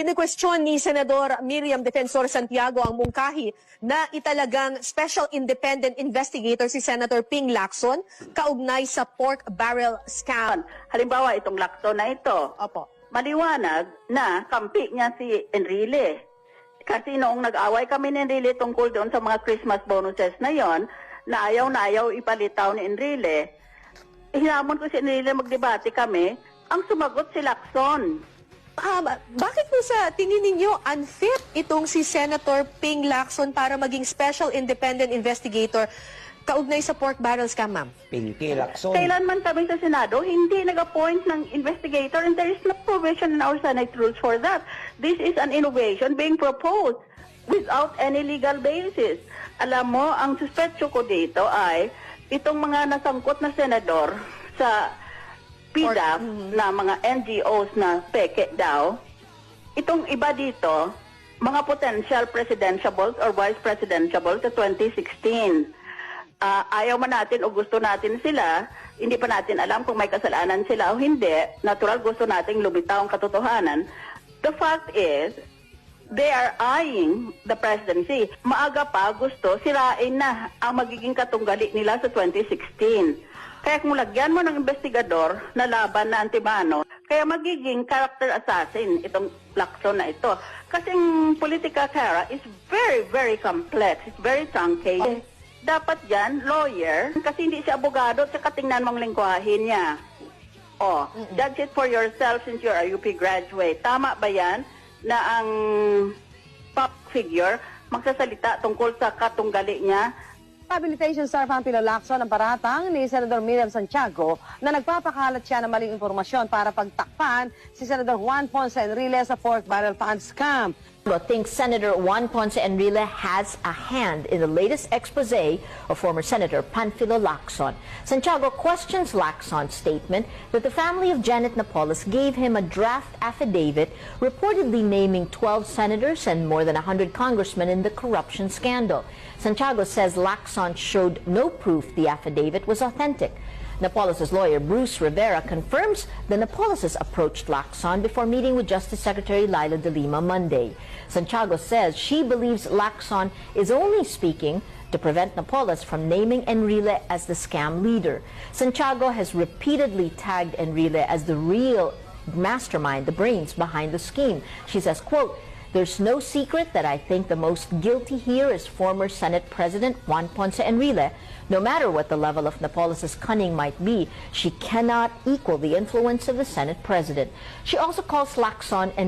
Kinikwestiyon ni Senador Miriam Defensor Santiago ang mungkahi na italagang Special Independent Investigator si Senator Ping Lacson kaugnay sa pork barrel scam. Halimbawa, itong Lacson na ito, Opo. maliwanag na kampi niya si Enrile. Kasi noong nag-away kami ni Enrile tungkol doon sa mga Christmas bonuses na yon, na ayaw ipalitaw ni Enrile, hinamon ko si Enrile, magdebate kami, ang sumagot si Lacson. Bakit po sa tingin ninyo unfit itong si Senator Ping Lacson para maging Special Independent Investigator kaugnay sa pork barrel scam, ma'am? Pinky Lacson. Kailanman kami sa Senado, hindi nag-appoint ng investigator and there is no provision in our Senate rules for that. This is an innovation being proposed without any legal basis. Alam mo, ang suspetso ko dito ay itong mga nasangkot na senador sa PDAP na mga NGOs na peke daw, itong iba dito, mga potential presidentiables or vice presidentiables sa 2016. Ayaw man natin o gusto natin sila, hindi pa natin alam kung may kasalanan sila o hindi. Natural, gusto nating lumitaw ang katotohanan. The fact is, they are eyeing the presidency. Maaga pa gusto sirain na ang magiging katunggali nila sa 2016. Kaya kung lagyan mo ng investigador na laban na antimano, kaya magiging character assassin itong Lacson na ito. Kasi ang politika, Cara, is very, very complex. It's very truncated. Dapat yan, lawyer, kasi hindi siya abogado, tsaka tingnan mong lingwahe niya. Judge it for yourself since you're a UP graduate. Tama ba yan na ang pop figure magsasalita tungkol sa katunggali niya? Rehabilitation star Pampilo Lacson ang paratang ni Senador Miriam Santiago na nagpapakalat siya ng maling impormasyon para pagtakpan si Senador Juan Ponce Enrile sa pork barrel fund scam. Thinks Senator Juan Ponce Enrile has a hand in the latest expose of former Senator Panfilo Lacson. Santiago questions Lacson's statement that the family of Janet Napoles gave him a draft affidavit reportedly naming 12 senators and more than 100 congressmen in the corruption scandal. Santiago says Lacson showed no proof the affidavit was authentic. Napoles' lawyer Bruce Rivera confirms the Napoles approached Lacson before meeting with Justice Secretary Laila de Lima Monday. Santiago says she believes Lacson is only speaking to prevent Napoles from naming Enrile as the scam leader. Santiago has repeatedly tagged Enrile as the real mastermind, the brains behind the scheme. She says, quote, "There's no secret that I think the most guilty here is former Senate President Juan Ponce Enrile. No matter what the level of Napoles' cunning might be, she cannot equal the influence of the Senate President." She also calls Lacson and